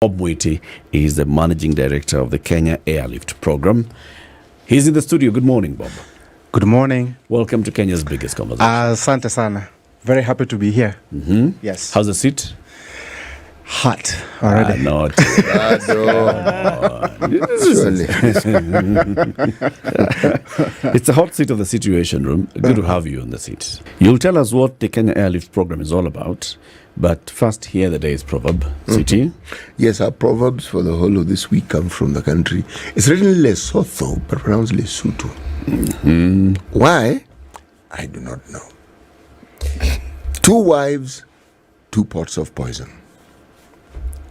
Bob Mwiti is the Managing Director of the Kenya Airlift Program. He's in the studio. Good morning, Bob. Good morning. Welcome to Kenya's biggest conversation. Asante sana. Very happy to be here. Yes. How's the seat? Hot already. Not. It's a hot seat of the Situation Room. Good to have you on the seat. You'll tell us what the Kenya Airlift Program is all about. But first, hear the day's proverb. City? Yes, our proverbs for the whole of this week come from the country. It's written Lesotho, but pronounced Lesotho. Why? I do not know. 2 wives, 2 pots of poison.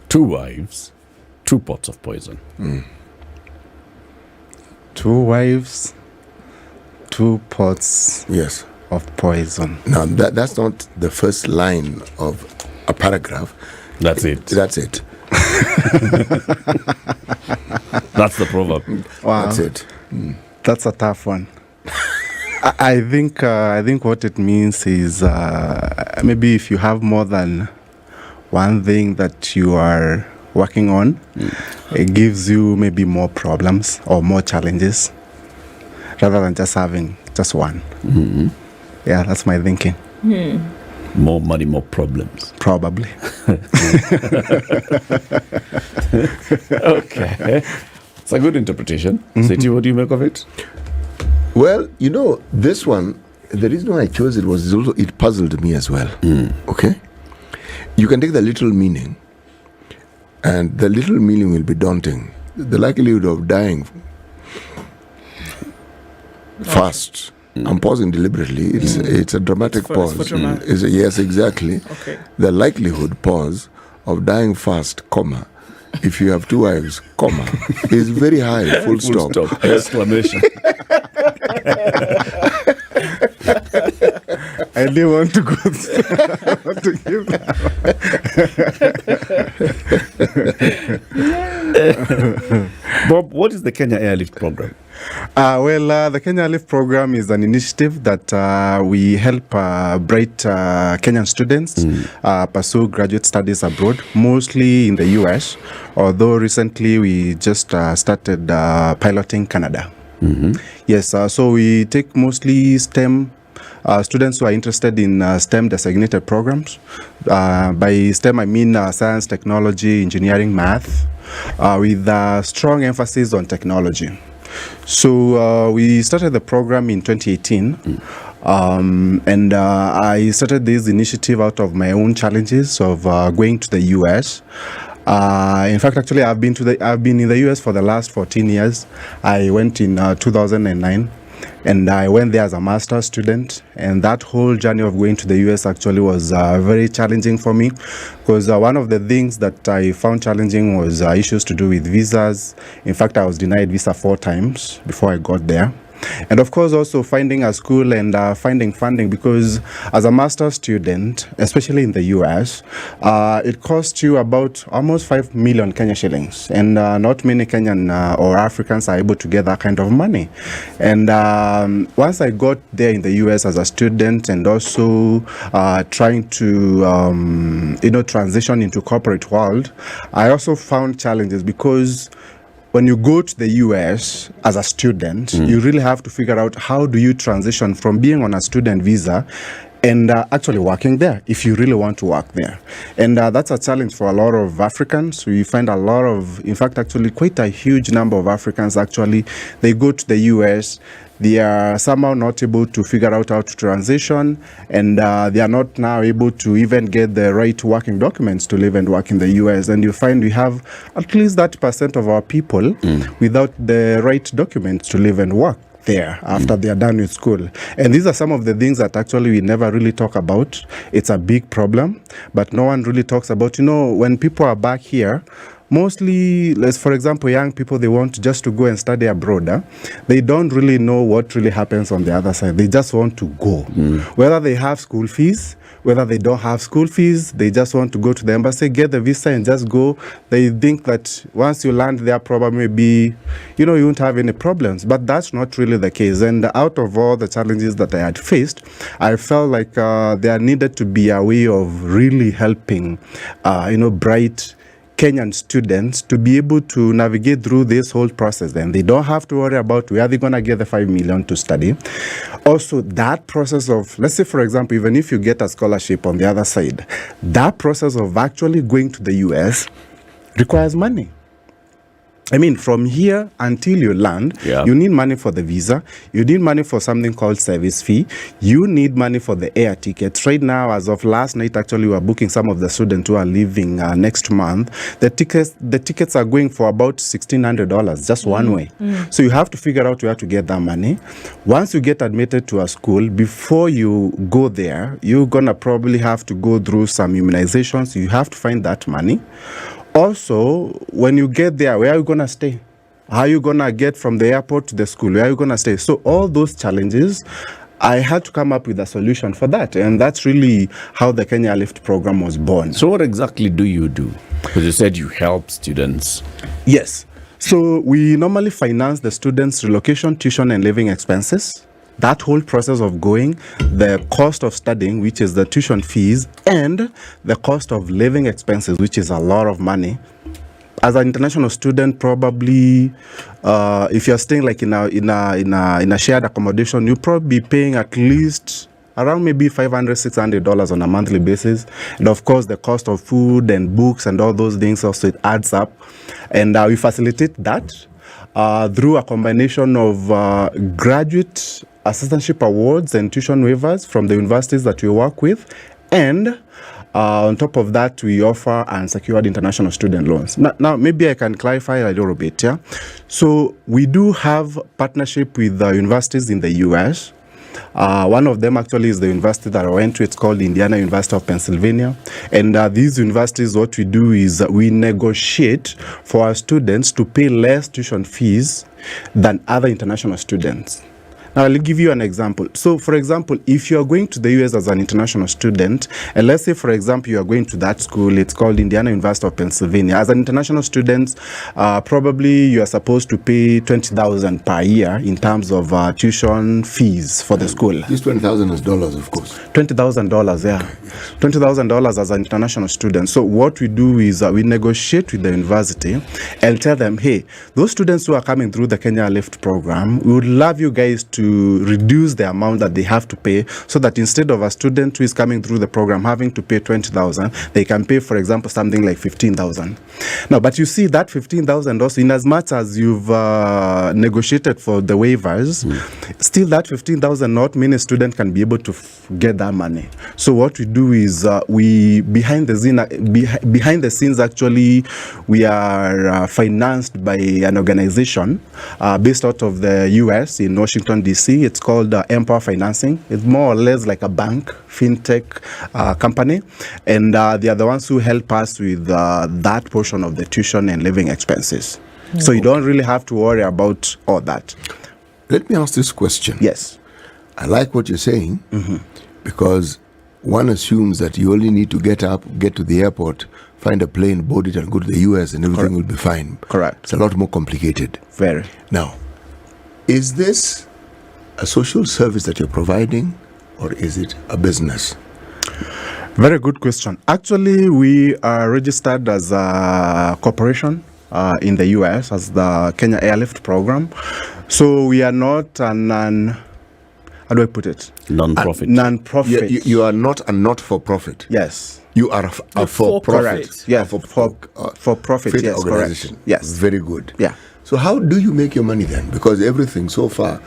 2 wives, 2 pots of poison. 2 wives, 2 pots Yes. of poison. Now, that's not the first line of a paragraph. That's it. That's it. That's the proverb. Wow. That's it. That's a tough one. I think what it means is maybe if you have more than one thing that you are working on, it gives you maybe more problems or more challenges rather than just having just one. Yeah, that's my thinking. More money, more problems. Probably. Okay. It's a good interpretation. City, what do you make of it? Well, this one, the reason why I chose it was also it puzzled me as well. Okay? You can take the literal meaning, and the literal meaning will be daunting. The likelihood of dying fast. I'm pausing deliberately. It's a dramatic pause. Yes, exactly. Okay. The likelihood, pause, of dying fast, comma, if you have 2 wives, comma, is very high, full stop. Exclamation. I didn't want to go to give that. Bob, what is the Kenya Airlift Program? The Kenya Airlift Program is an initiative that we help bright Kenyan students pursue graduate studies abroad, mostly in the US, although recently we just started piloting Canada. Yes, so we take mostly STEM students who are interested in STEM designated programs. By STEM, I mean science, technology, engineering, math, with a strong emphasis on technology. So we started the program in 2018, and I started this initiative out of my own challenges of going to the US. In fact, actually, I've been in the US for the last 14 years. I went in 2009. And I went there as a master's student, and that whole journey of going to the US actually was very challenging for me, because one of the things that I found challenging was issues to do with visas. In fact, I was denied visa 4 times before I got there. And of course, also finding a school and finding funding, because as a master's student, especially in the US, it costs you about almost 5 million Kenya shillings. And not many Kenyan or Africans are able to get that kind of money. And once I got there in the US as a student and also trying to, transition into corporate world, I also found challenges, because when you go to the US as a student, you really have to figure out how do you transition from being on a student visa and actually working there, if you really want to work there. And that's a challenge for a lot of Africans. We find a lot of, in fact, actually quite a huge number of Africans, actually, they go to the US, they are somehow not able to figure out how to transition, and they are not now able to even get the right working documents to live and work in the US. And you find we have at least that % of our people without the right documents to live and work there after they are done with school. And these are some of the things that actually we never really talk about. It's a big problem, but no one really talks about, when people are back here, mostly, for example, young people, they want just to go and study abroad. They don't really know what really happens on the other side. They just want to go. Whether they have school fees, whether they don't have school fees, they just want to go to the embassy, get the visa and just go. They think that once you land there, probably maybe, you won't have any problems. But that's not really the case. And out of all the challenges that I had faced, I felt like there needed to be a way of really helping, bright Kenyan students to be able to navigate through this whole process. And they don't have to worry about where they're going to get the 5 million to study. Also, that process of, let's say, for example, even if you get a scholarship on the other side, that process of actually going to the US requires money. I mean, from here until you land, you need money for the visa. You need money for something called service fee. You need money for the air tickets. Right now, as of last night, actually, we are booking some of the students who are leaving next month. The tickets are going for about $1,600, just one way. So you have to figure out where to get that money. Once you get admitted to a school, before you go there, you're going to probably have to go through some immunizations. You have to find that money. Also, when you get there, where are you going to stay? How are you going to get from the airport to the school? Where are you going to stay? So all those challenges, I had to come up with a solution for that. And that's really how the Kenya Lift program was born. So what exactly do you do? Because you said you help students. Yes. So we normally finance the students' relocation, tuition, and living expenses. That whole process of going, the cost of studying, which is the tuition fees, and the cost of living expenses, which is a lot of money. As an international student, probably, if you're staying like in a shared accommodation, you'll probably be paying at least around maybe $500, $600 on a monthly basis. And of course, the cost of food and books and all those things also, it adds up. And we facilitate that through a combination of graduate assistantship awards and tuition waivers from the universities that we work with. And on top of that, we offer unsecured international student loans. Now, maybe I can clarify a little bit. Yeah? So we do have partnership with universities in the US. One of them actually is the university that I went to. It's called Indiana University of Pennsylvania. And these universities, what we do is we negotiate for our students to pay less tuition fees than other international students. Now, I'll give you an example. So, for example, if you are going to the US as an international student, and let's say, for example, you are going to that school, it's called Indiana University of Pennsylvania. As an international student, probably you are supposed to pay $20,000 per year in terms of tuition fees for the school. This $20,000 is dollars, of course. $20,000, yeah. $20,000 as an international student. So what we do is we negotiate with the university and tell them, hey, those students who are coming through the Kenya Lift program, we would love you guys to reduce the amount that they have to pay, so that instead of a student who is coming through the program having to pay $20,000, they can pay, for example, something like $15,000. Now, but you see that $15,000 also, in as much as you've negotiated for the waivers, still that $15,000 not mean a student can be able to get that money. So what we do is we behind the scenes actually we are financed by an organization based out of the US in Washington DC. It's called Empower Financing. It's more or less like a bank, fintech company, and they are the ones who help us with that portion of the tuition and living expenses. So you don't really have to worry about all that. Let me ask this question. Yes. I like what you're saying, because one assumes that you only need to get up, get to the airport, find a plane, board it, and go to the US, and everything will be fine. Correct. It's a lot more complicated. Very. Now, is this a social service that you're providing, or is it a business? Very good question. Actually, we are registered as a corporation in the US as the Kenya Airlift program. So we are not how do I put it? Non-profit. Non-profit. You are not a not-for-profit. Yes. You are a for-profit. Yes, for-profit. Yes, organization. Correct. Yes. Very good. Yeah. So how do you make your money then? Because everything so far,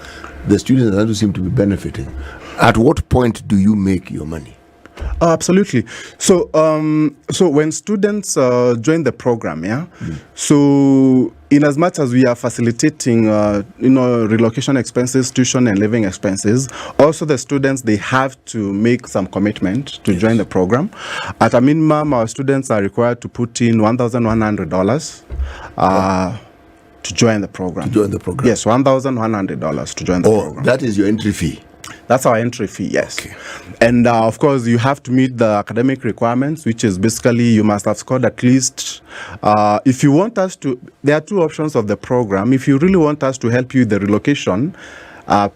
the students don't seem to be benefiting. At what point do you make your money? Absolutely. So, so when students join the program, so in as much as we are facilitating, relocation expenses, tuition and living expenses, also the students, they have to make some commitment to join the program. At a minimum, our students are required to put in $1,100 to join the program. To join the program? Yes, $1,100 to join the program. That is your entry fee? That's our entry fee, yes. Okay. And of course, you have to meet the academic requirements, which is basically you must have scored at least, if you want us to, there are two options of the program. If you really want us to help you with the relocation,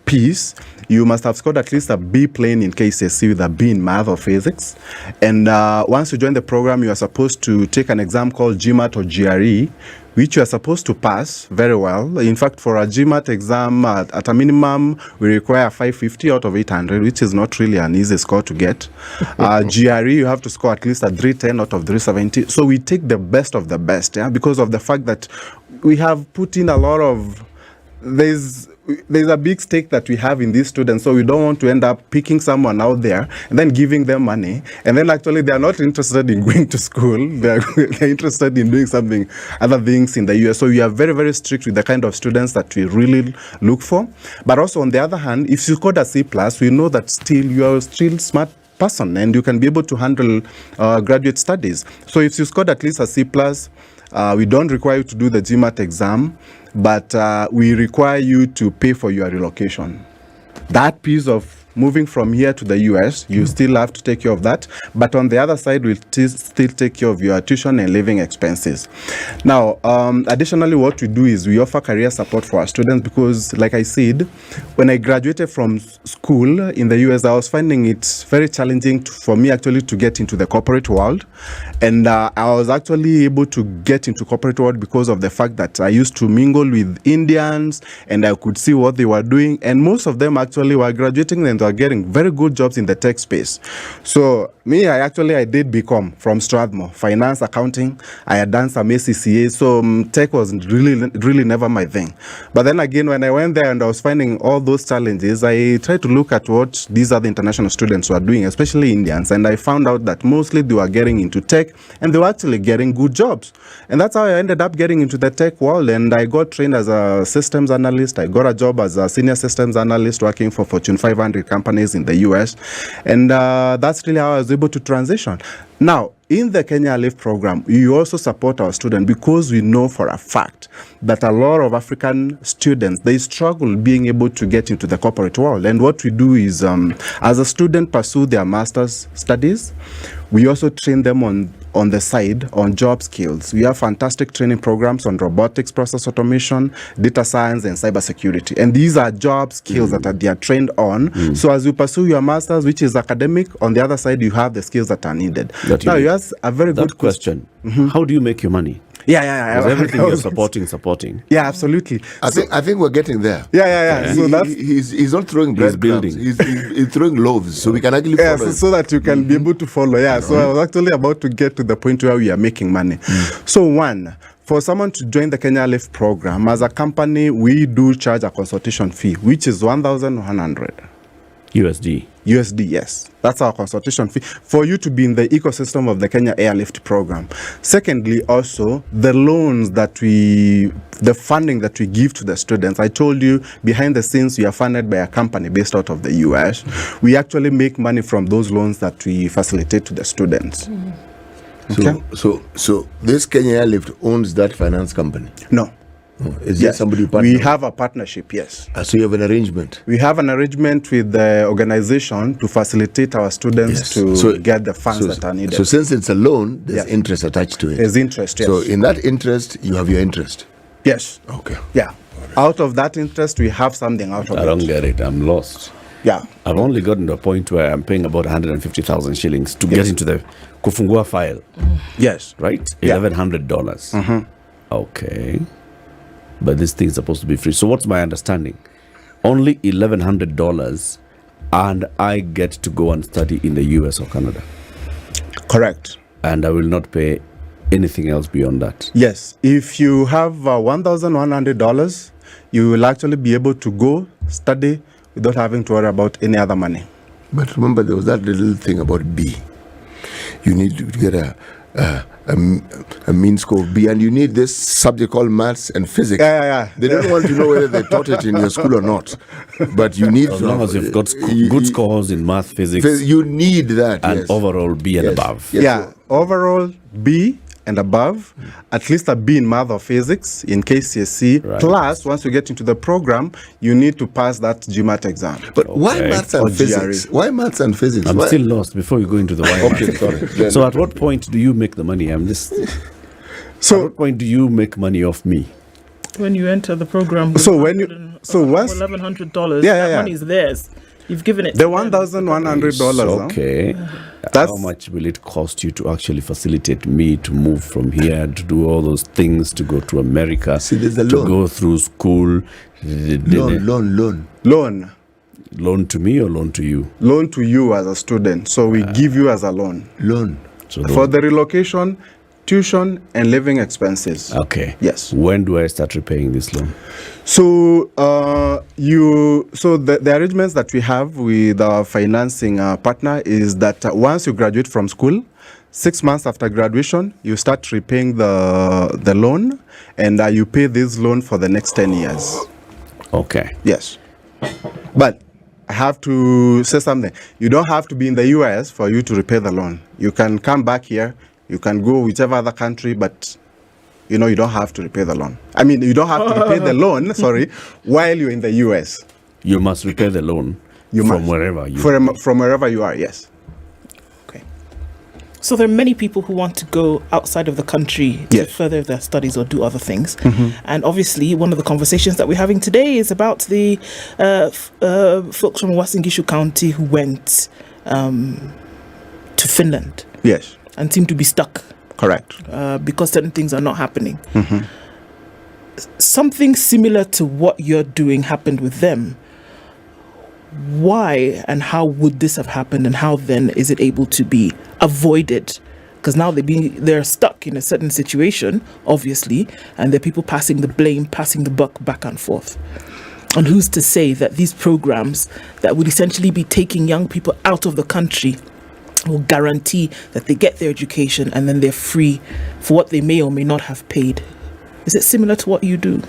piece, you must have scored at least a B plane in KCSE with a B in math or physics. And once you join the program, you are supposed to take an exam called GMAT or GRE, which you are supposed to pass very well. In fact, for a GMAT exam, at a minimum, we require 550 out of 800, which is not really an easy score to get. GRE, you have to score at least a 310 out of 370. So we take the best of the best, yeah, because of the fact that we have put in a lot of, there's a big stake that we have in these students, so we don't want to end up picking someone out there and then giving them money, and then actually they are not interested in going to school. They're interested in doing something, other things in the US. So we are very, very strict with the kind of students that we really look for. But also on the other hand, if you scored a C+, we know that still you are still smart person and you can be able to handle graduate studies. So if you scored at least a C+, we don't require you to do the GMAT exam, but we require you to pay for your relocation. That piece of moving from here to the US, you still have to take care of that. But on the other side, we'll still take care of your tuition and living expenses. Now, additionally, what we do is we offer career support for our students because, like I said, when I graduated from school in the US, I was finding it very challenging for me actually to get into the corporate world. And I was actually able to get into corporate world because of the fact that I used to mingle with Indians and I could see what they were doing. And most of them actually were graduating and were getting very good jobs in the tech space. So me, I did BCom from Strathmore, finance, accounting. I had done some ACCA, so tech was really never my thing. But then again, when I went there and I was finding all those challenges, I tried to look at what these other international students were doing, especially Indians, and I found out that mostly they were getting into tech and they were actually getting good jobs. And that's how I ended up getting into the tech world, and I got trained as a systems analyst. I got a job as a senior systems analyst working for Fortune 500 companies in the US, and that's really how I was able to transition. Now, in the Kenya Live program, we also support our students because we know for a fact that a lot of African students, they struggle being able to get into the corporate world. And what we do is, as a student pursue their master's studies, we also train them on the side on job skills. We have fantastic training programs on robotics, process automation, data science, and cybersecurity. And these are job skills that they are trained on. So as you pursue your master's, which is academic, on the other side, you have the skills that are needed. Now, you asked a very good question. How do you make your money? Yeah. Because everything you're supporting. Yeah, absolutely. I think we're getting there. Yeah. So that's he's not throwing breadcrumbs. He's throwing loaves, so we can actually follow. So that you can be able to follow. Yeah. So I was actually about to get to the point where we are making money. So one, for someone to join the Kenya Live program, as a company, we do charge a consultation fee, which is 1,100 USD, yes. That's our consultation fee for you to be in the ecosystem of the Kenya Airlift program. Secondly, also, the loans the funding that we give to the students. I told you, behind the scenes, we are funded by a company based out of the US. We actually make money from those loans that we facilitate to the students. Okay? So this Kenya Airlift owns that finance company? No. Is there somebody you partner We with? have a partnership, yes. So you have an arrangement? We have an arrangement with the organization to facilitate our students to get the funds that are needed. So since it's a loan, there's interest attached to it. There's interest, yes. So in that interest, you have your interest? Yes. Okay. Yeah. Out of that interest, we have something out of it. I don't get it. I'm lost. Yeah. I've only gotten to a point where I'm paying about 150,000 shillings to get into the Kufungua file. Yes. Right? $1,100. Okay. But this thing is supposed to be free. So what's my understanding? Only $1,100 and I get to go and study in the US or Canada. Correct. And I will not pay anything else beyond that. Yes. If you have $1,100, you will actually be able to go study without having to worry about any other money. But remember, there was that little thing about B. You need to get a mean score of B, and you need this subject called maths and physics. Yeah. They don't want to know whether they taught it in your school or not, but you need as long as you've got good scores in math, physics, you need that, and overall B and above. Yes. Overall B and above, at least a B in math or physics in KCSE. Right. Plus, once you get into the program, you need to pass that GMAT exam. But why maths and Or physics? GRE. Why maths and physics? I'm Why? still lost before you go into the why. Okay, sorry. So at what point do you make the money? At what point do you make money off me? When you enter the program, So when you once $1,100, Yeah. that money is theirs. You've given it the to them. $1,100. Okay. That's- How much will it cost you to actually facilitate me to move from here, to do all those things, to go to America, See, there's a to loan. go through school? Loan. Loan to me or loan to you? Loan to you as a student. So we give you as a loan So for the relocation, tuition, and living expenses. okay. Yes. When do I start repaying this loan? So the arrangements that we have with our financing partner is that once you graduate from school, 6 months after graduation, you start repaying the loan, and you pay this loan for the next 10 years. Okay. Yes. But I have to say something. You don't have to be in the US for you to repay the loan. You can come back here. You can go whichever other country, but you don't have to repay the loan. I mean, you don't have to repay the loan, while you're in the US. You must repay the loan from wherever you From wherever you are, yes. Okay. So there are many people who want to go outside of the country to further their studies or do other things. And obviously, one of the conversations that we're having today is about the folks from Wasingishu County who went to Finland. Yes. And seem to be stuck. Correct. Because certain things are not happening. Something similar to what you're doing happened with them. Why and how would this have happened, and how then is it able to be avoided? Because now they're stuck in a certain situation, obviously, and there are people passing the blame, passing the buck back and forth. And who's to say that these programs that would essentially be taking young people out of the country will guarantee that they get their education and then they're free for what they may or may not have paid? Is it similar to what you do?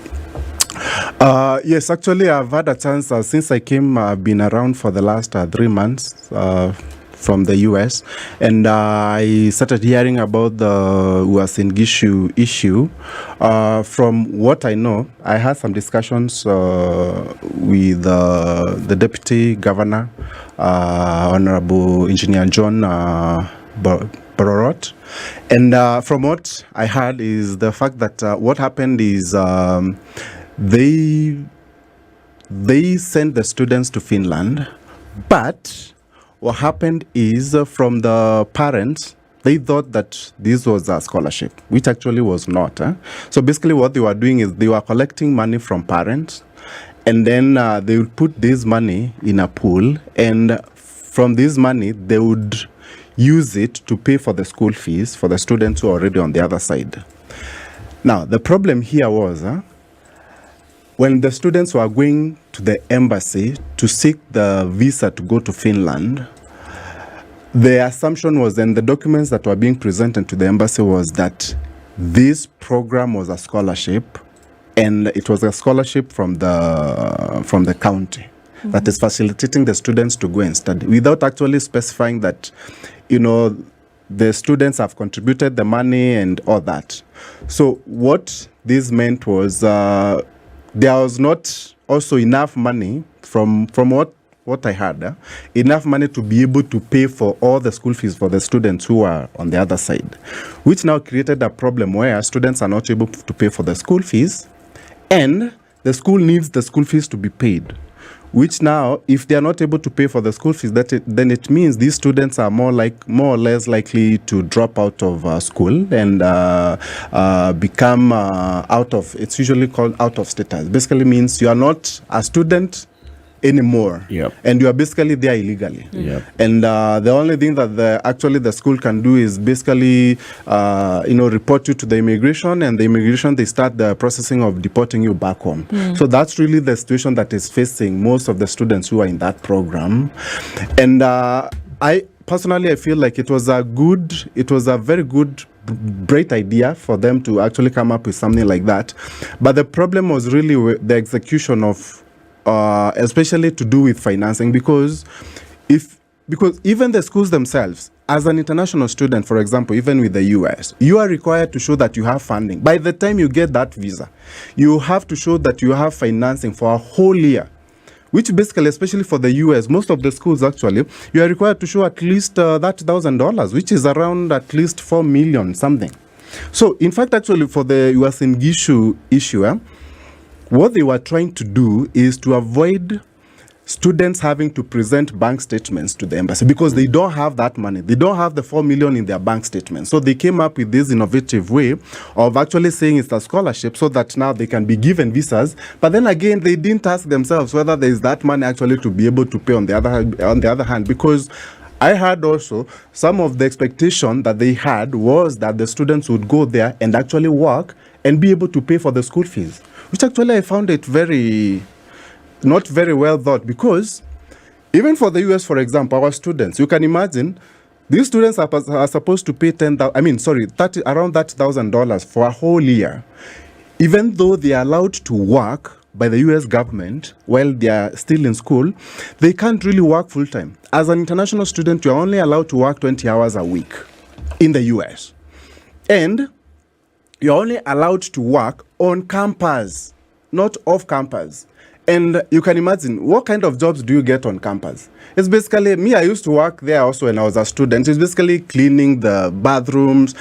Yes, actually, I've had a chance since I came. I've been around for the last 3 months from the US, and I started hearing about the Wasingishu issue. From what I know, I had some discussions with the Deputy Governor, Honorable Engineer John Bororot. And from what I heard is the fact that what happened is they sent the students to Finland, but what happened is from the parents, they thought that this was a scholarship, which actually was not. So basically what they were doing is they were collecting money from parents, and then they would put this money in a pool, and from this money they would use it to pay for the school fees for the students who are already on the other side. Now, the problem here was when the students were going to the embassy to seek the visa to go to Finland, the assumption was, and the documents that were being presented to the embassy was that this program was a scholarship, and it was a scholarship from the county that is facilitating the students to go and study, without actually specifying that, the students have contributed the money and all that. So what this meant was there was not also enough money from what I heard, enough money to be able to pay for all the school fees for the students who are on the other side, which now created a problem where students are not able to pay for the school fees, and the school needs the school fees to be paid, which now, if they are not able to pay for the school fees, then it means these students are more or less likely to drop out of school and become it's usually called out of status. Basically means you are not a student anymore, and you are basically there illegally. And the only thing that the school can do is basically report you to the immigration, and the immigration, they start the processing of deporting you back home. So that's really the situation that is facing most of the students who are in that program. And I feel like it was a very good, great idea for them to actually come up with something like that. But the problem was really the execution of especially to do with financing, because even the schools themselves, as an international student, for example, even with the US, you are required to show that you have funding. By the time you get that visa, you have to show that you have financing for a whole year, which basically, especially for the US, most of the schools actually, you are required to show at least that $1,000, which is around at least 4 million something. So in fact, actually, for the Wasingishu issue, what they were trying to do is to avoid students having to present bank statements to the embassy because they don't have that money. They don't have the 4 million in their bank statement. So they came up with this innovative way of actually saying it's a scholarship so that now they can be given visas. But then again, they didn't ask themselves whether there is that money actually to be able to pay on the other hand, because I heard also some of the expectation that they had was that the students would go there and actually work and be able to pay for the school fees, which actually I found it not very well thought, because even for the US, for example, our students, you can imagine these students are supposed to pay around $30,000 for a whole year, even though they are allowed to work by the US government while they are still in school. They can't really work full time. As an international student, you're only allowed to work 20 hours a week in the US, and you're only allowed to work on campus, not off campus. And you can imagine, what kind of jobs do you get on campus? It's basically, I used to work there also when I was a student. It's basically cleaning the bathrooms,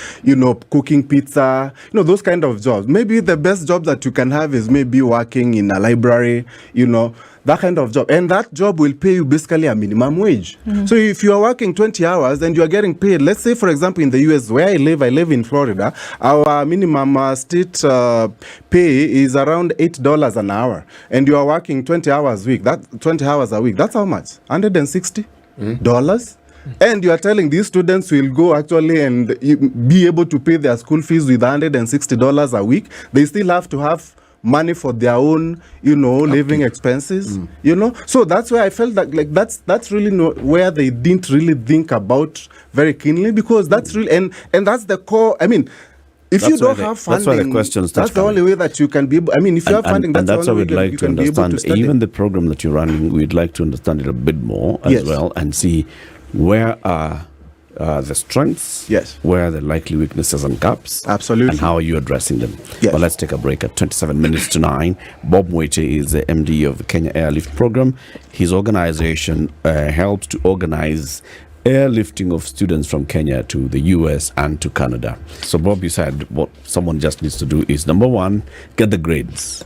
cooking pizza, those kind of jobs. Maybe the best job that you can have is maybe working in a library, that kind of job. And that job will pay you basically a minimum wage. Mm-hmm. So if you are working 20 hours and you are getting paid, let's say, for example, in the US, where I live in Florida, our minimum state pay is around $8 an hour. And you are working 20 hours a week. That's how much? $160? And you are telling these students will go actually and be able to pay their school fees with $160 a week. They still have to have money for their own, living expenses, So that's where I felt that that's really where they didn't really think about very keenly, because that's really, and that's the core. I mean, if you don't have funding, that's why the questions that's the only way that you can be able, if you have funding, that's the only way we'd like to understand. Even the program that you're running, we'd like to understand it a bit more as well, and see where are the strengths, where are the likely weaknesses and gaps, absolutely, and how are you addressing them. But let's take a break at 27 minutes to 9. Bob Mwiti is the MD of the Kenya Airlift Program. His organization helps to organize airlifting of students from Kenya to the US and to Canada. So Bob, you said what someone just needs to do is, number one, get the grades.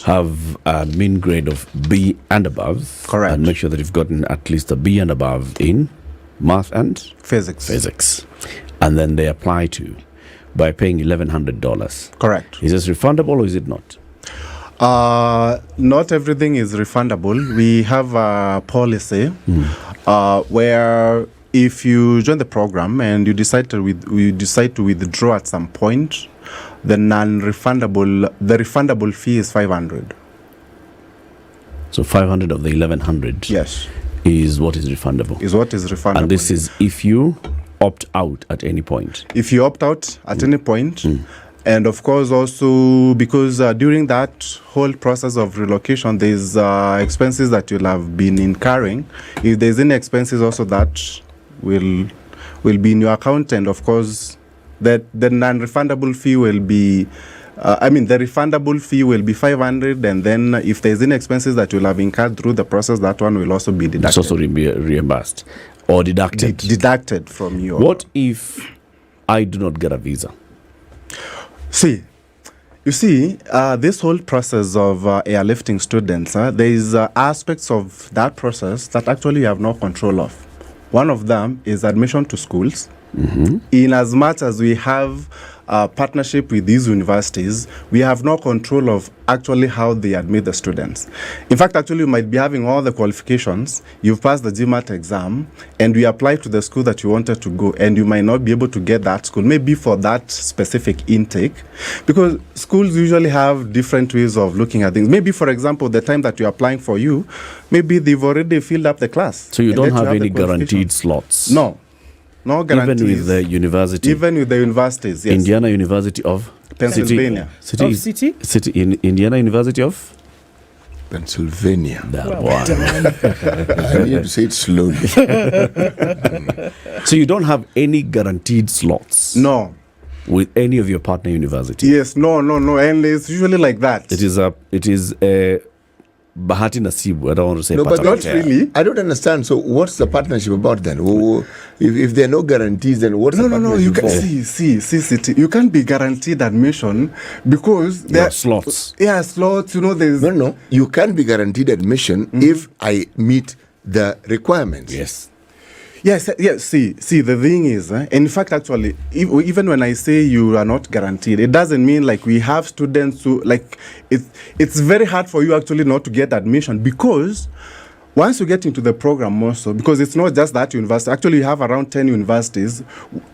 Have a mean grade of B and above. Correct. And make sure that you've gotten at least a B and above in math and physics. And then they apply to by paying $1,100. Correct. Is this refundable or is it not? Not everything is refundable. We have a policy where if you join the program and you decide to withdraw at some point, the refundable fee is $500. So 500 of the 1,100. Yes. Is what is refundable. And this is if you opt out at any point. If you opt out at any point. And of course also because during that whole process of relocation, there's expenses that you'll have been incurring. If there's any expenses also that will be in your account, and of course that the non-refundable fee will be the refundable fee will be $500, and then if there's any expenses that you'll have incurred through the process, that one will also be deducted. It's also reimbursed or deducted. Deducted from your. What if I do not get a visa? You see, this whole process of airlifting students, there is aspects of that process that actually you have no control of. One of them is admission to schools. In as much as we have partnership with these universities, we have no control of actually how they admit the students. In fact, actually, you might be having all the qualifications, you've passed the GMAT exam, and we apply to the school that you wanted to go, and you might not be able to get that school, maybe for that specific intake, because schools usually have different ways of looking at things. Maybe, for example, the time that you're applying for you, maybe they've already filled up the class. So you don't have any guaranteed slots? No guarantees. Even with the university? Even with the universities, yes. Indiana University of? Pennsylvania. City in Indiana University of? Pennsylvania. I need to say it slowly. So you don't have any guaranteed slots? No. With any of your partner universities? Yes, no. And it's usually like that. It is a bahati nasibu. I don't want to say No, but not patapotea. really. I don't understand. So what's the partnership about then? If there are no guarantees, then what's the No. partnership You can for? see. You can't be guaranteed admission because There are slots. Yeah, slots. You know, there's No. You can't be guaranteed admission if I meet the requirements. Yes. Yes. See, the thing is, in fact, actually, even when I say you are not guaranteed, it doesn't mean like we have students who like it's very hard for you actually not to get admission because once you get into the program also, because it's not just that university, actually you have around 10 universities,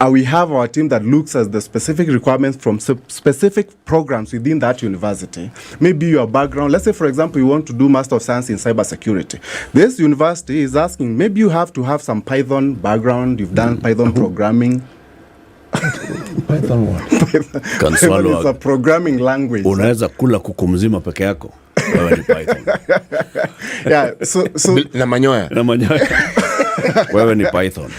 we have our team that looks at the specific requirements from specific programs within that university. Maybe your background, let's say for example, you want to do Master of Science in Cybersecurity. This university is asking, maybe you have to have some Python background, you've done Python programming. Python what? Python is a programming language. Unaweza kula kuku mzima peke yako. Wewe ni Python. Yeah, so Na manyoya. Na manyoya. Wewe ni Python.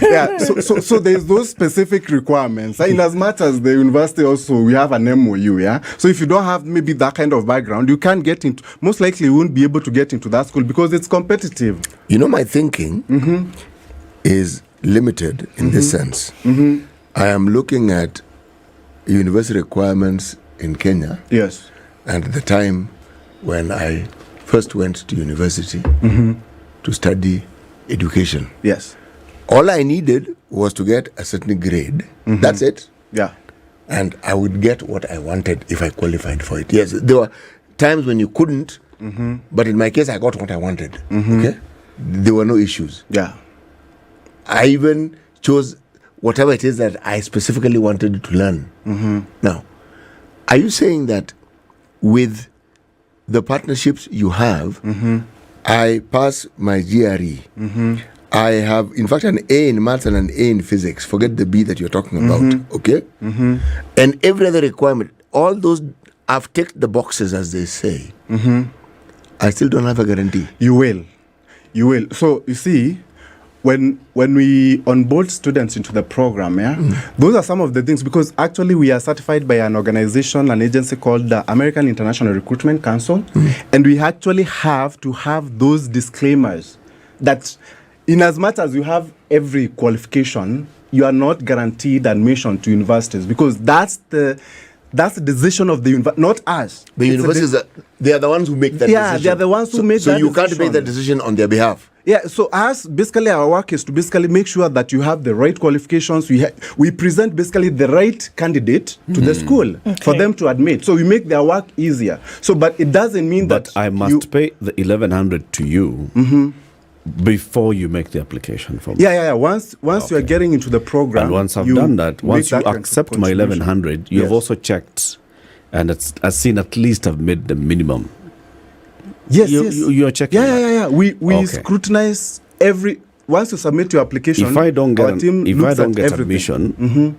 yeah, so there's those specific requirements. In as much as the university also, we have an MOU, yeah? So if you don't have maybe that kind of background, you can't get into, most likely you won't be able to get into that school because it's competitive. You know, my thinking is limited in this sense. I am looking at university requirements in Kenya Yes. and the time when I first went to university to study education. Yes. All I needed was to get a certain grade. That's it. Yeah. And I would get what I wanted if I qualified for it. Yes, there were times when you couldn't, but in my case, I got what I wanted. Okay? There were no issues. Yeah. I even chose whatever it is that I specifically wanted to learn. Now, are you saying that with the partnerships you have, I pass my GRE, I have, in fact, an A in maths and an A in physics. Forget the B that you're talking about, okay? And every other requirement, all those, I've ticked the boxes, as they say. I still don't have a guarantee. You will. So you see, when we onboard students into the program, those are some of the things, because actually we are certified by an organization, an agency called the American International Recruitment Council, and we actually have to have those disclaimers that in as much as you have every qualification, you are not guaranteed admission to universities, because that's the decision of the university, not us. The universities, they are the ones who make that decision. Yeah, they are the ones who make that decision. So you can't make that decision on their behalf. Yeah, so basically our work is to basically make sure that you have the right qualifications. We present basically the right candidate to the school for them to admit. So we make their work easier. So, but it doesn't mean that I must pay the 1,100 to you before you make the application for me. Yeah. Once you are getting into the program, And once I've done that, once you make that accept my 1,100, you have also checked, and I've seen at least I've made the minimum. Yes, you are checking. Yeah. We scrutinize once you submit your application. If I don't get everything. admission,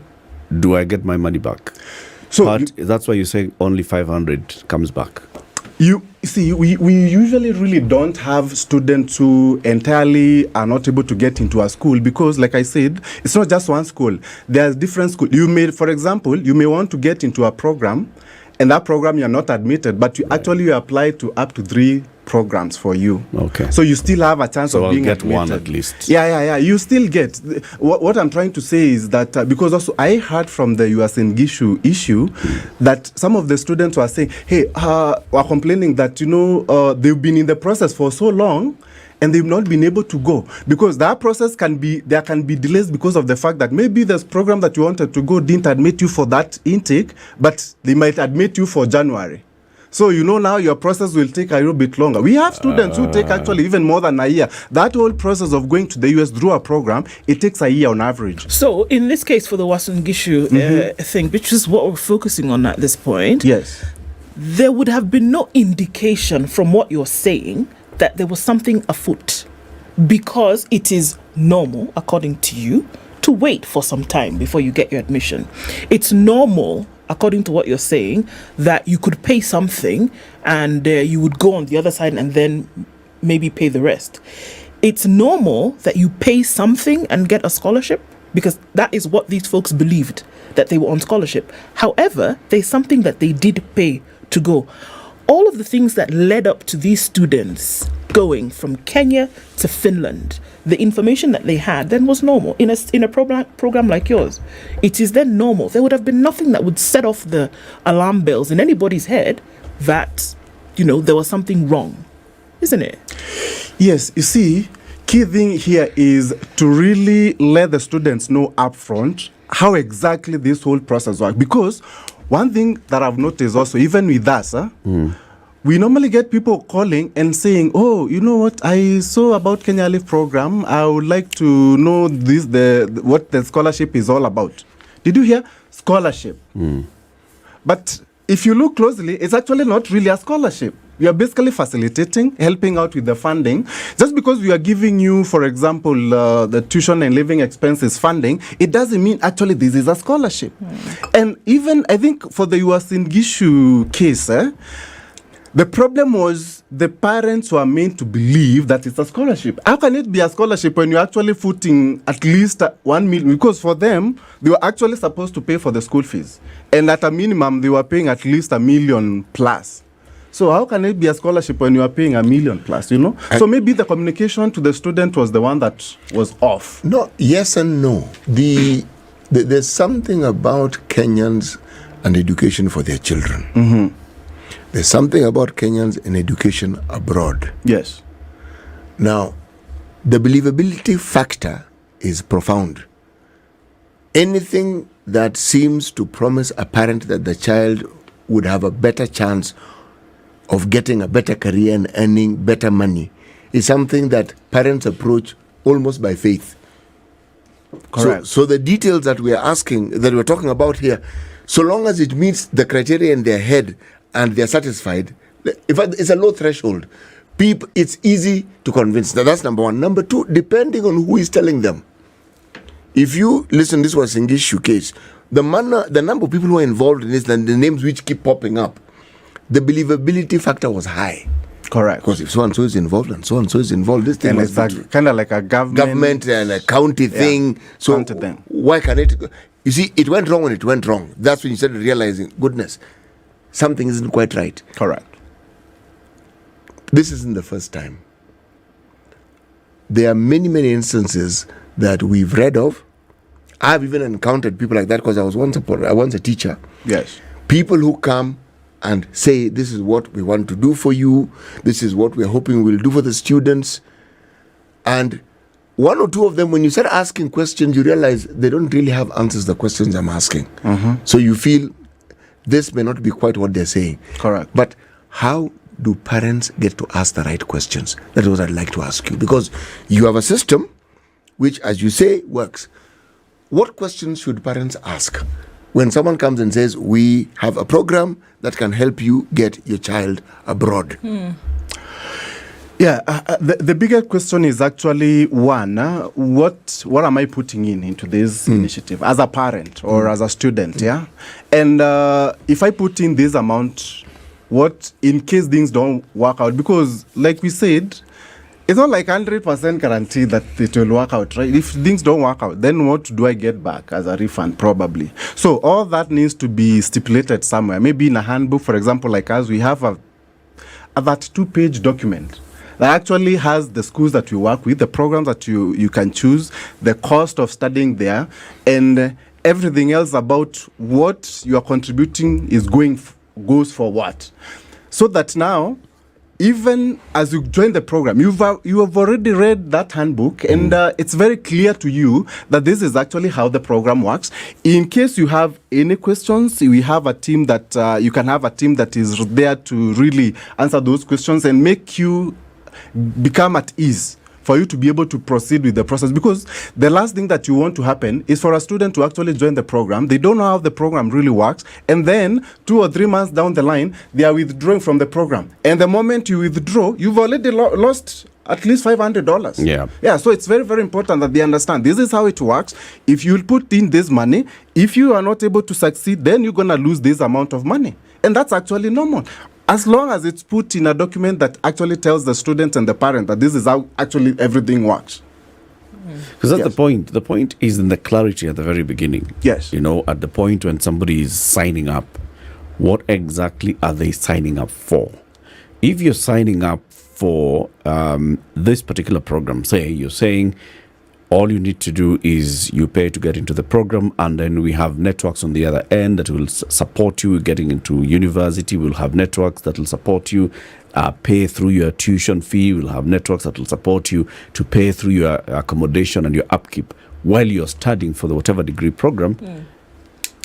do I get my money back? So that's why you say only 500 comes back. You see, we usually really don't have students who entirely are not able to get into a school, because, like I said, it's not just one school. There's different schools. For example, you may want to get into a program, and that program you're not admitted, but you actually apply to up to 3 programs for you. Okay. So you still have a chance of being get admitted. one at least. Yeah. You still get. What I'm trying to say is that because also I heard from the USN Gishu issue that some of the students were saying, hey, were complaining that, they've been in the process for so long and they've not been able to go, because that process there can be delays because of the fact that maybe this program that you wanted to go didn't admit you for that intake, but they might admit you for January. So, now your process will take a little bit longer. We have students who take actually even more than a year. That whole process of going to the US through a program, it takes a year on average. So, in this case, for the Wasun Gishu thing, which is what we're focusing on at this point, yes, there would have been no indication from what you're saying that there was something afoot, because it is normal, according to you, to wait for some time before you get your admission. It's normal, according to what you're saying, that you could pay something and you would go on the other side and then maybe pay the rest. It's normal that you pay something and get a scholarship, because that is what these folks believed, that they were on scholarship. However, there's something that they did pay to go. all of the things that led up to these students going from Kenya to Finland, the information that they had then was normal. In a program like yours, it is then normal. There would have been nothing that would set off the alarm bells in anybody's head that, there was something wrong, isn't it? Yes, you see, key thing here is to really let the students know upfront how exactly this whole process works. Because one thing that I've noticed also, even with us, we normally get people calling and saying, oh, you know what, I saw about Kenya Live program. I would like to know what the scholarship is all about. Did you hear? Scholarship. But if you look closely, it's actually not really a scholarship. We are basically facilitating, helping out with the funding. Just because we are giving you, for example, the tuition and living expenses funding, it doesn't mean actually this is a scholarship. And even, I think, for the Uasin Gishu case, the problem was the parents were meant to believe that it's a scholarship. How can it be a scholarship when you're actually footing at least 1 million? Because for them, they were actually supposed to pay for the school fees. And at a minimum, they were paying at least $1 million plus. So how can it be a scholarship when you are paying $1 million plus, So maybe the communication to the student was the one that was off. No, yes and no. There's something about Kenyans and education for their children. There's something about Kenyans and education abroad. Yes. Now, the believability factor is profound. Anything that seems to promise a parent that the child would have a better chance of getting a better career and earning better money is something that parents approach almost by faith. Correct. So the details that we're talking about here, so long as it meets the criteria in their head and they're satisfied, in fact, it's a low threshold. People, it's easy to convince. That's number one. Number two, depending on who is telling them. If you listen, this was Singishu case. The number of people who are involved in this and the names which keep popping up, the believability factor was high. Correct. Because if so-and-so is involved and so-and-so is involved, this thing is kind of like a government and a county thing. So why can it... You see, it went wrong when it went wrong. That's when you started realizing, goodness, something isn't quite right. Correct. This isn't the first time. There are many, many instances that we've read of. I've even encountered people like that because I was once a teacher. Yes. People who come and say, this is what we want to do for you. This is what we're hoping we'll do for the students. And one or two of them, when you start asking questions, you realize they don't really have answers to the questions I'm asking. So you feel this may not be quite what they're saying. Correct. But how do parents get to ask the right questions? That is what I'd like to ask you. Because you have a system which, as you say, works. What questions should parents ask when someone comes and says, we have a program that can help you get your child abroad? Yeah, the bigger question is actually one, what am I putting into this initiative as a parent or as a student, yeah? And if I put in this amount, what in case things don't work out? Because like we said, it's not like 100% guarantee that it will work out, right? If things don't work out, then what do I get back as a refund? Probably. So all that needs to be stipulated somewhere. Maybe in a handbook, for example, like us, we have that 2-page document that actually has the schools that you work with, the programs that you can choose, the cost of studying there, and everything else about what you are contributing goes for what. So that now, even as you join the program, you have already read that handbook, and it's very clear to you that this is actually how the program works. In case you have any questions, we have a team that you can have a team that is there to really answer those questions and make you become at ease for you to be able to proceed with the process. Because the last thing that you want to happen is for a student to actually join the program. They don't know how the program really works. And then 2 or 3 months down the line, they are withdrawing from the program. And the moment you withdraw, you've already lost at least $500. Yeah. So it's very, very important that they understand this is how it works. If you put in this money, if you are not able to succeed, then you're going to lose this amount of money. And that's actually normal. As long as it's put in a document that actually tells the student and the parent that this is how actually everything works. Because that's the point. The point is in the clarity at the very beginning. Yes. At the point when somebody is signing up what exactly are they signing up for? If you're signing up for this particular program, say you're saying all you need to do is you pay to get into the program, and then we have networks on the other end that will support you getting into university. We'll have networks that will support you pay through your tuition fee. We'll have networks that will support you to pay through your accommodation and your upkeep while you're studying for the whatever degree program.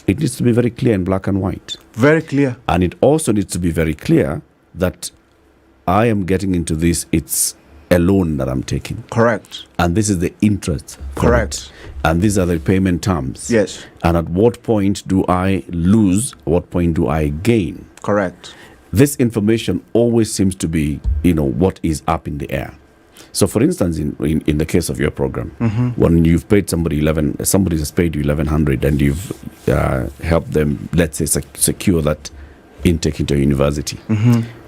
It needs to be very clear in black and white. Very clear. And it also needs to be very clear that I am getting into this, it's a loan that I'm taking. Correct. And this is the interest. Correct. And these are the payment terms. Yes. And at what point do I lose? At what point do I gain? Correct. This information always seems to be, what is up in the air. So, for instance, in the case of your program, when you've paid somebody has paid you 1,100, and you've helped them, let's say, secure that intake into a university.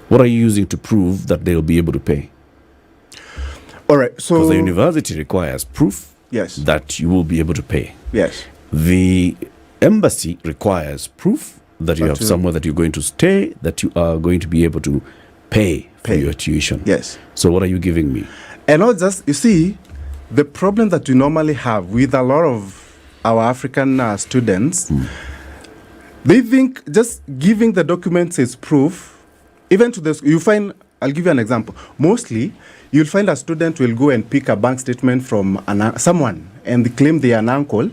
What are you using to prove that they'll be able to pay? All right. So because the university requires proof yes, that you will be able to pay. Yes. The embassy requires proof that you have somewhere that you're going to stay, that you are going to be able to pay for your tuition. Yes. So what are you giving me? And not just, you see, the problem that we normally have with a lot of our African students, they think just giving the documents is proof. Even to this, you find, I'll give you an example. Mostly, you'll find a student will go and pick a bank statement from someone and they claim they are an uncle,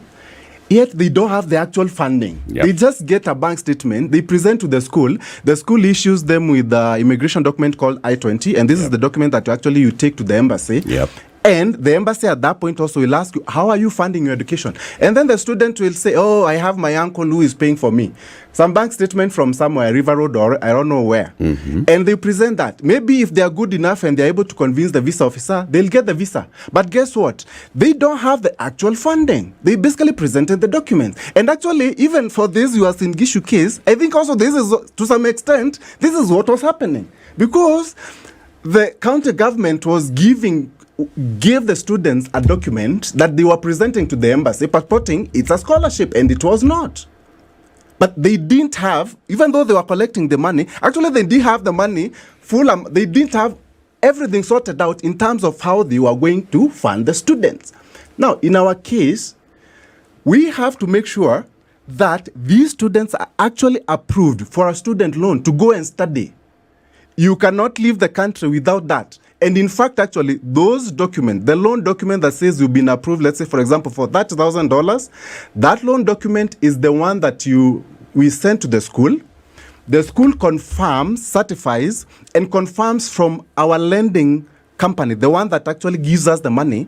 yet they don't have the actual funding. Yep. They just get a bank statement, they present to the school issues them with the immigration document called I-20, and this is the document that you take to the embassy. Yep. And the embassy at that point also will ask you, how are you funding your education? And then the student will say, oh, I have my uncle who is paying for me. Some bank statement from somewhere, River Road or I don't know where. And they present that. Maybe if they are good enough and they're able to convince the visa officer, they'll get the visa. But guess what? They don't have the actual funding. They basically presented the documents. And actually, even for this Uasin Gishu case, I think also this is, to some extent, this is what was happening. Because the county government was gave the students a document that they were presenting to the embassy purporting it's a scholarship, and it was not. But they didn't have, even though they were collecting the money, actually they didn't have the money full. They didn't have everything sorted out in terms of how they were going to fund the students. Now, in our case, we have to make sure that these students are actually approved for a student loan to go and study. You cannot leave the country without that. And in fact, actually, those documents, the loan document that says you've been approved, let's say, for example, for $30,000, that loan document is the one that we send to the school. The school confirms, certifies, and confirms from our lending company, the one that actually gives us the money.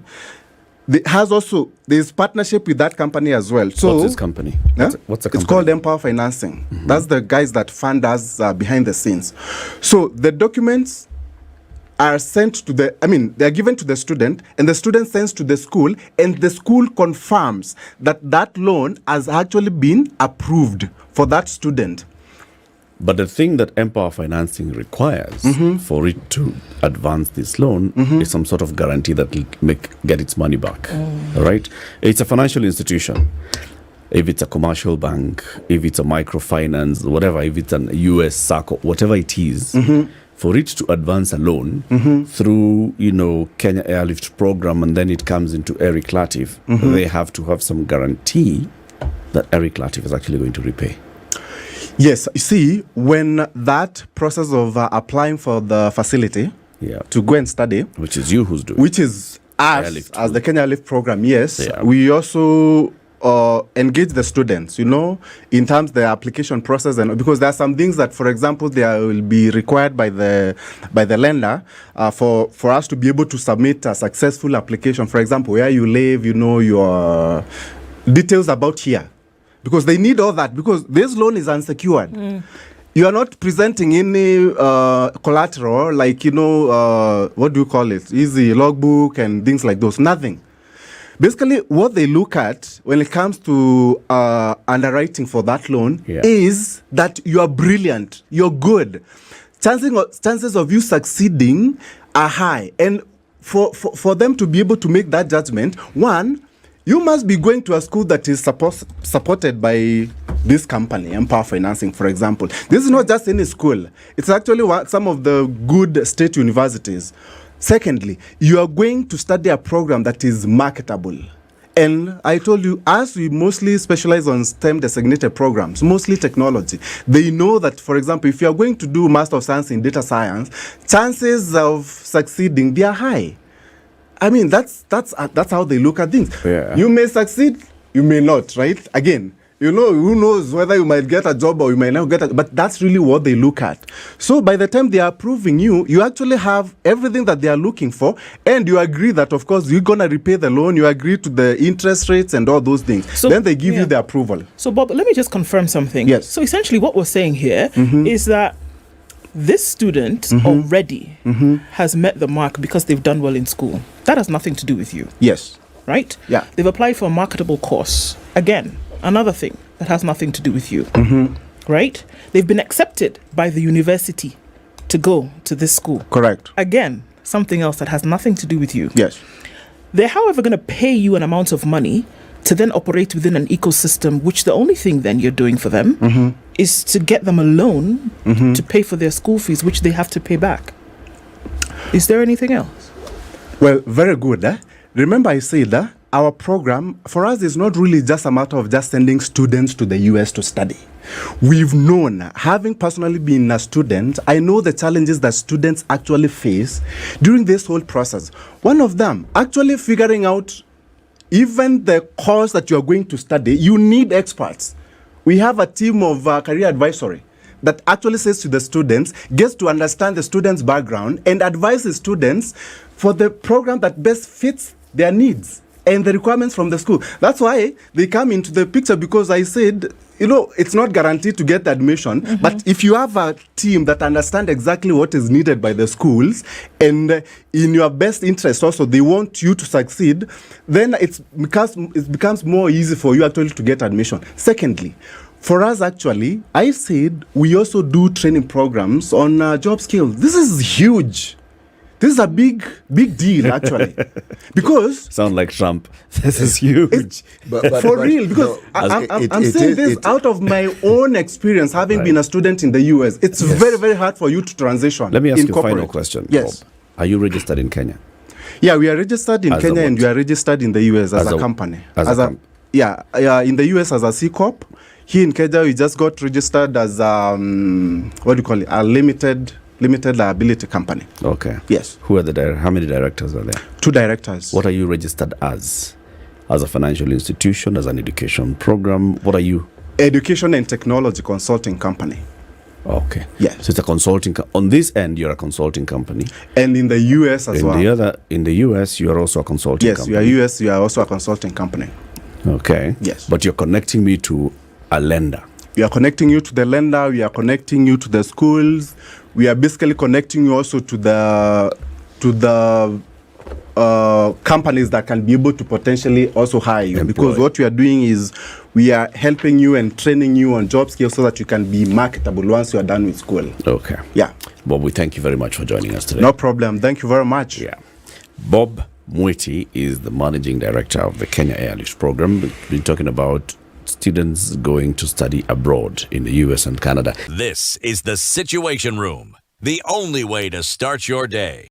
There's partnership with that company as well. So what's this company? What's the company? It's called Empower Financing. That's the guys that fund us behind the scenes. So the documents are sent to they're given to the student, and the student sends to the school, and the school confirms that loan has actually been approved for that student. But the thing that Empower Financing requires for it to advance this loan is some sort of guarantee that will get its money back. Right? It's a financial institution. If it's a commercial bank, if it's a microfinance, whatever, if it's an US SACCO, whatever it is, for it to advance a loan through, Kenya Airlift program, and then it comes into Eric Latif, they have to have some guarantee that Eric Latif is actually going to repay. Yes, you see, when that process of applying for the facility to go and study, which is you who's doing, which is us as the Kenya Airlift program, yes, we also engage the students, in terms of the application process, and because there are some things that, for example, there will be required by the lender for us to be able to submit a successful application. For example, where you live, your details about here, because they need all that, because this loan is unsecured. You are not presenting any collateral, like what do you call it? Easy logbook and things like those. Nothing. Basically, what they look at when it comes to underwriting for that loan is that you are brilliant, you're good. Chances of you succeeding are high. And for them to be able to make that judgment, one, you must be going to a school that is supported by this company, Empower Financing, for example. This is not just any school. It's actually some of the good state universities. Secondly, you are going to study a program that is marketable. And I told you, as we mostly specialize on STEM designated programs, mostly technology, they know that, for example, if you are going to do Master of Science in Data Science, chances of succeeding, they are high. I mean, that's how they look at things. Yeah. You may succeed, you may not, right? Again, you know, who knows whether you might get a job or you might not get a job, but that's really what they look at. So by the time they are approving you, you actually have everything that they are looking for, and you agree that, of course, you're going to repay the loan, you agree to the interest rates and all those things. So, then they give you the approval. So, Bob, let me just confirm something. Yes. So essentially what we're saying here is that this student already has met the mark because they've done well in school. That has nothing to do with you. Yes. Right? Yeah. They've applied for a marketable course. Again, another thing that has nothing to do with you. Right? They've been accepted by the university to go to this school. Correct. Again, something else that has nothing to do with you. Yes. They're, however, going to pay you an amount of money to then operate within an ecosystem, which the only thing then you're doing for them is to get them a loan to pay for their school fees, which they have to pay back. Is there anything else? Well, very good. Remember I said that our program, for us, is not really just a matter of just sending students to the US to study. We've known, having personally been a student, I know the challenges that students actually face during this whole process. One of them, actually figuring out even the course that you are going to study, you need experts. We have a team of career advisory that actually says to the students, gets to understand the students' background and advises students for the program that best fits their needs and the requirements from the school. That's why they come into the picture, because I said, you know, it's not guaranteed to get admission, but if you have a team that understands exactly what is needed by the schools, and in your best interest also, they want you to succeed, then it becomes more easy for you actually to get admission. Secondly, for us actually, I said we also do training programs on job skills. This is huge. This is a big deal, actually, because Sound like Trump. This is huge. for real, because I'm saying this out of my own experience, having been a student in the US. It's very, very hard for you to transition. Let me ask in you a corporate. final question. Yes. Bob. Are you registered in Kenya? Yeah, we are registered in As a Kenya, and what? we are registered in the US as a company. In the US as a C Corp. Here in Kenya, we just got registered as a limited liability company. Okay. Yes. Who are how many directors are there? 2 directors. What are you registered as? As a financial institution, as an education program? What are you? Education and technology consulting company. Okay. Yes. So it's a consulting. On this end, you're a consulting company. And in the US as well. In the US, you are also a consulting Yes, company. we are also a consulting company. Okay. Yes. But you're connecting me to a lender. We are connecting you to the lender. We are connecting you to the schools. We are basically connecting you also to the companies that can be able to potentially also hire you. Because what we are doing is we are helping you and training you on job skills so that you can be marketable once you are done with school. Okay. Yeah. Bob, we thank you very much for joining us today. No problem. Thank you very much. Yeah. Bob Mwiti is the managing director of the Kenya Airlift program. We've been talking about students going to study abroad in the US and Canada. This is the Situation Room, the only way to start your day.